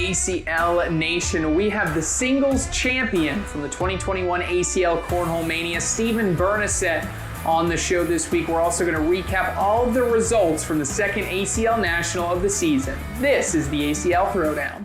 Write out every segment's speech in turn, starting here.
ACL Nation? We have the singles champion from the 2021 ACL Cornhole Mania, Steven Bernacet, on the show this week. We're also going to recap all of the results from the second ACL National of the season. This is the ACL Throwdown.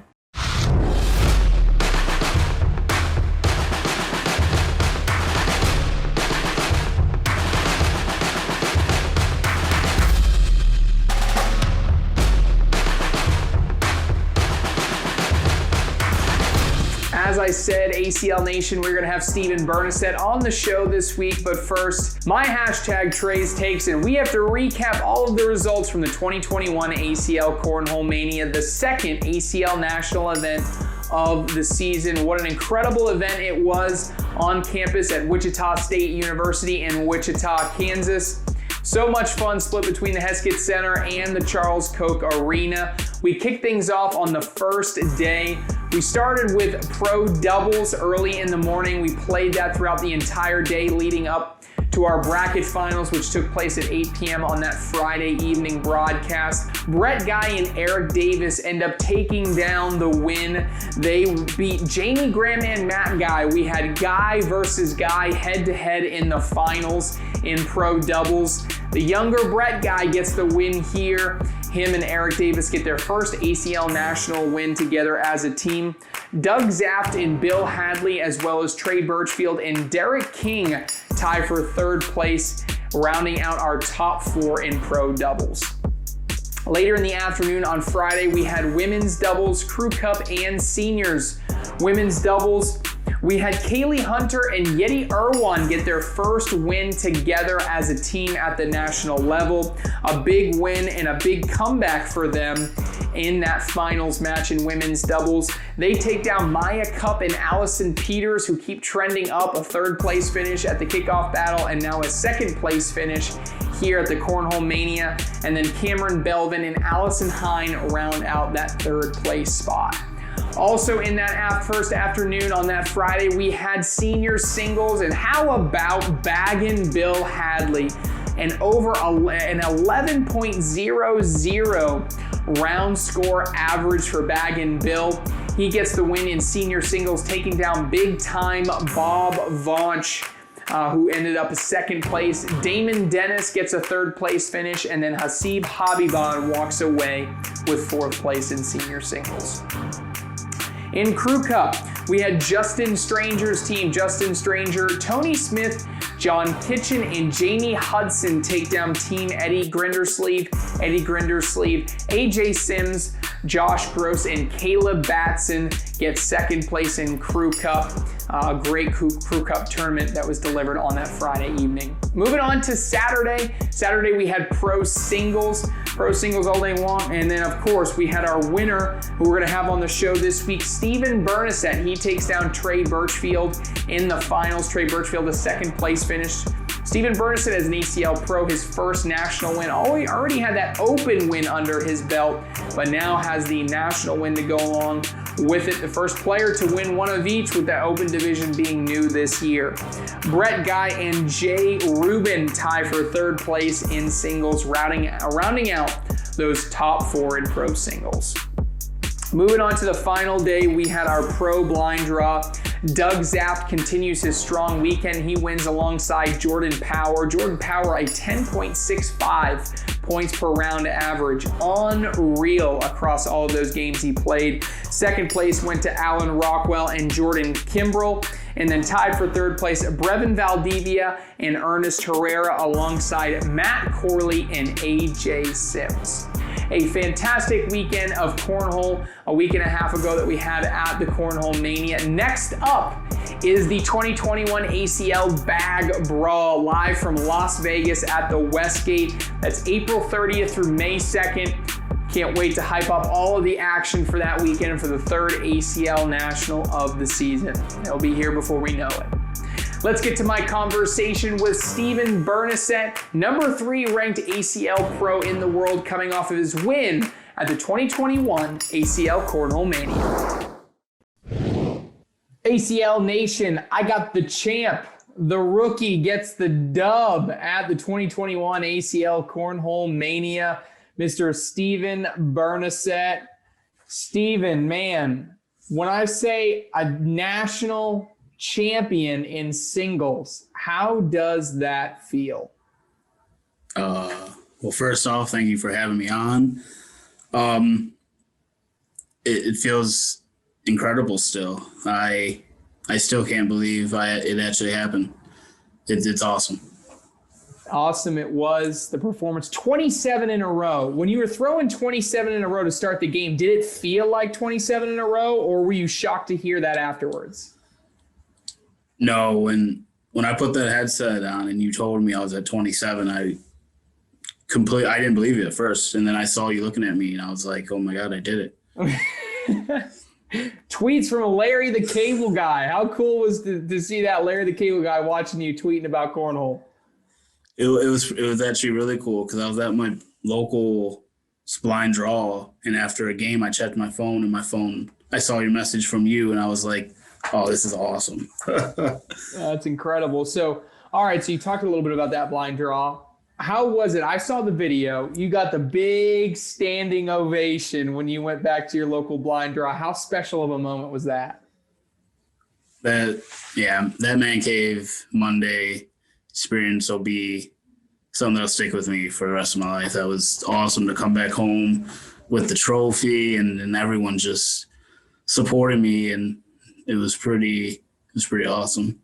As I said, ACL Nation, we're going to have Steven Bernacet on the show this week. But first, my hashtag Trey's Takes, and we have to recap all of the results from the 2021 ACL Cornhole Mania, the second ACL National event of the season. What an incredible event it was on campus at Wichita State University in Wichita, Kansas. So much fun split between the Heskett Center and the Charles Koch Arena. We kicked things off on the first day. We started with pro doubles early in the morning. We played that throughout the entire day leading up to our bracket finals, which took place at 8 p.m. on that Friday evening broadcast. Brett Guy and Eric Davis end up taking down the win. They beat Jamie Graham and Matt Guy. We had Guy versus Guy head-to-head in the finals in pro doubles. The younger Brett Guy gets the win here. Him and Eric Davis get their first ACL National win together as a team. Doug Zaft and Bill Hadley, as well as Trey Birchfield and Derek King, tie for third place, rounding out our top four in pro doubles. Later in the afternoon on Friday, we had women's doubles, crew cup, and seniors. Women's doubles, we had Kaylee Hunter and Yeti Irwan get their first win together as a team at the national level. A big win and a big comeback for them in that finals match in women's doubles. They take down Maya Cup and Allison Peters, who keep trending up, a third place finish at the kickoff battle and now a second place finish here at the Cornhole Mania. And then Cameron Belvin and Allison Hine round out that third place spot. Also in that first afternoon on that Friday, we had senior singles, and how about Baggin' Bill Hadley? An 11.00 round score average for Baggin' Bill. He gets the win in senior singles, taking down big-time Bob Vaunch, who ended up second place. Damon Dennis gets a third place finish, and then Hasib Habibon walks away with fourth place in senior singles. In Crew Cup, we had Justin Stranger's team, Justin Stranger, Tony Smith, John Kitchen, and Jamie Hudson take down Team Eddie Grindersleeve, AJ Sims, Josh Gross, and Caleb Batson get second place in Crew Cup. Great Crew Cup tournament that was delivered on that Friday evening. Moving on to Saturday. Saturday we had pro singles all day long, and then of course we had our winner who we're going to have on the show this week, Steven Bernacet. He takes down Trey Birchfield in the finals. Trey Birchfield, the second place finish. Steven Bernacet as an ACL Pro, his first national win. Already had that open win under his belt, but now has the national win to go along with it. The first player to win one of each, with the open division being new this year. Brett Guy and Jay Rubin tie for third place in singles, rounding out those top four in pro singles. Moving on to the final day, we had our pro blind draw. Doug Zaft continues his strong weekend. He wins alongside Jordan Power. Jordan Power, a 10.65 points per round average. Unreal across all of those games he played. Second place went to Alan Rockwell and Jordan Kimbrell. And then tied for third place, Brevin Valdivia and Ernest Herrera alongside Matt Corley and AJ Sims. A fantastic weekend of cornhole a week and a half ago that we had at the Cornhole Mania. Next up is the 2021 ACL Bag Brawl, live from Las Vegas at the Westgate. That's April 30th through May 2nd. Can't wait to hype up all of the action for that weekend for the third ACL National of the season. It'll be here before we know it. Let's get to my conversation with Steven Bernacet, number 3 ranked ACL Pro in the world, coming off of his win at the 2021 ACL Cornhole Mania. ACL Nation, I got the champ. The rookie gets the dub at the 2021 ACL Cornhole Mania. Mr. Steven Bernacet, Steven, man, when I say a national champion in singles, how does that feel? Well, first off, thank you for having me on. It feels incredible still. I still can't believe it actually happened. It's awesome. Awesome it was, the performance. 27 in a row. When you were throwing 27 in a row to start the game, did it feel like 27 in a row, or were you shocked to hear that afterwards? No, when I put that headset on and you told me I was at 27, I didn't believe you at first. And then I saw you looking at me and I was like, oh my God, I did it. Tweets from Larry the Cable Guy. How cool was to see that Larry the Cable Guy watching you tweeting about cornhole? It was actually really cool because I was at my local blind draw, and after a game, I checked my phone, and I saw your message from you, and I was like, "Oh, this is awesome." That's incredible. So, all right, so you talked a little bit about that blind draw. How was it? I saw the video. You got the big standing ovation when you went back to your local blind draw. How special of a moment was that? That man cave Monday experience will be something that'll stick with me for the rest of my life. That was awesome to come back home with the trophy and everyone just supporting me, and it was pretty awesome.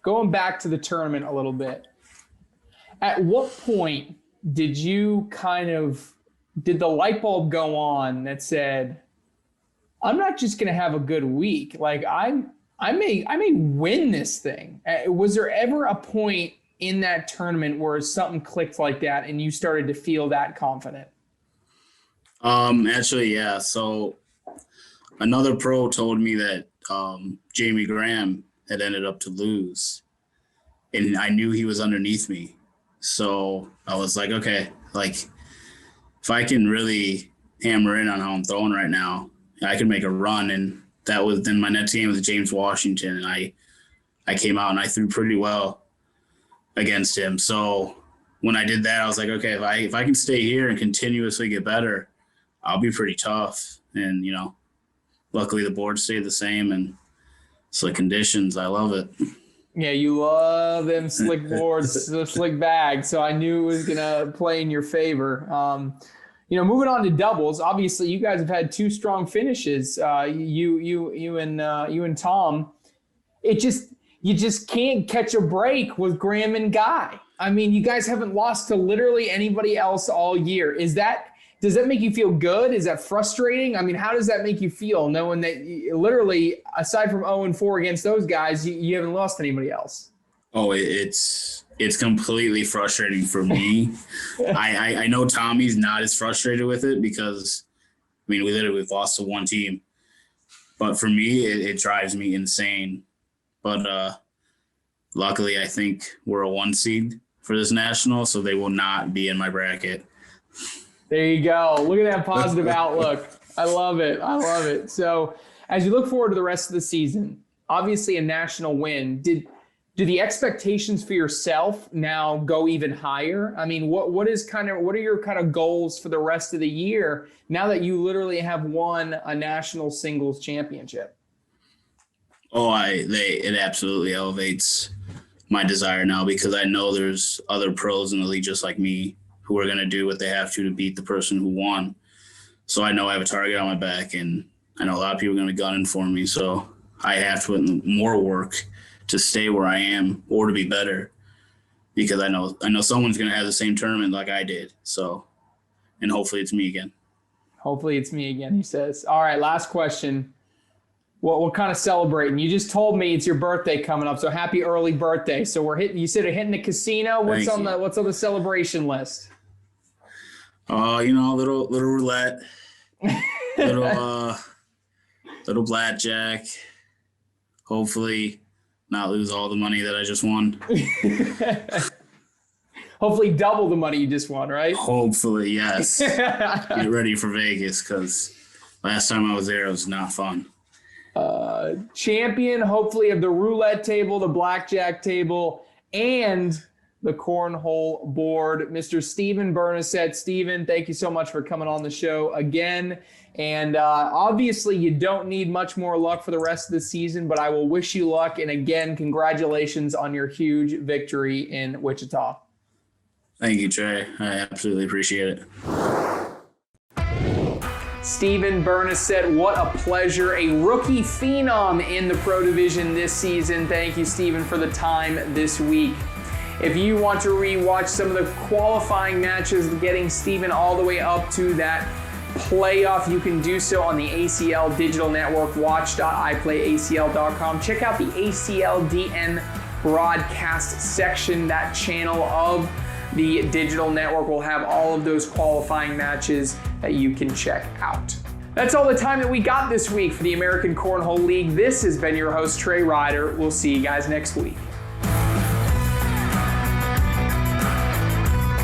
Going back to the tournament a little bit, at what point did the light bulb go on that said, I'm not just going to have a good week. Like I may win this thing. Was there ever a point in that tournament where something clicked like that and you started to feel that confident? Actually, yeah. So another pro told me that Jamie Graham had ended up to lose, and I knew he was underneath me. So I was like, okay, like if I can really hammer in on how I'm throwing right now, I can make a run. And that was then my next game was James Washington, and I came out and I threw pretty well against him. So when I did that, I was like, okay, if I can stay here and continuously get better, I'll be pretty tough. And luckily the board stayed the same, and slick conditions, I love it. Yeah, you love them slick boards, the slick bag. So I knew it was gonna play in your favor. Moving on to doubles. Obviously, you guys have had two strong finishes. You and Tom. You just can't catch a break with Graham and Guy. I mean, you guys haven't lost to literally anybody else all year. Does that make you feel good? Is that frustrating? I mean, how does that make you feel knowing that literally, aside from 0-4 against those guys, you haven't lost anybody else? Oh, it's completely frustrating for me. I know Tommy's not as frustrated with it because, we've lost to one team. But for me, it drives me insane. But luckily, I think we're a 1 seed for this national, so they will not be in my bracket. There you go. Look at that positive outlook. I love it. So as you look forward to the rest of the season, obviously a national win, do the expectations for yourself now go even higher? I mean, what are your kind of goals for the rest of the year now that you literally have won a national singles championship? Oh, it absolutely elevates my desire now because I know there's other pros in the league just like me who are going to do what they have to beat the person who won. So I know I have a target on my back, and I know a lot of people are going to be gunning for me. So I have to put in more work to stay where I am or to be better because I know someone's going to have the same tournament like I did. So, and hopefully it's me again. Hopefully it's me again, he says. All right, last question. What kind of celebrating? You just told me it's your birthday coming up, so happy early birthday. So you said we're hitting the casino. What's on the celebration list? Little roulette, little blackjack. Hopefully, not lose all the money that I just won. Hopefully, double the money you just won, right? Hopefully, yes. Get ready for Vegas because last time I was there, it was not fun. Champion, hopefully, of the roulette table, the blackjack table, and the cornhole board, Mr. Steven Bernacet. Steven, thank you so much for coming on the show again. And obviously, you don't need much more luck for the rest of the season, but I will wish you luck. And again, congratulations on your huge victory in Wichita. Thank you, Trey. I absolutely appreciate it. Steven Bernacet, what a pleasure. A rookie phenom in the pro division this season. Thank you, Steven, for the time this week. If you want to rewatch some of the qualifying matches, getting Steven all the way up to that playoff, you can do so on the ACL Digital Network. Watch.iplayacl.com. Check out the ACL DN broadcast section. That channel of the digital network will have all of those qualifying matches that you can check out. That's all the time that we got this week for the American Cornhole League. This has been your host, Trey Ryder. We'll see you guys next week.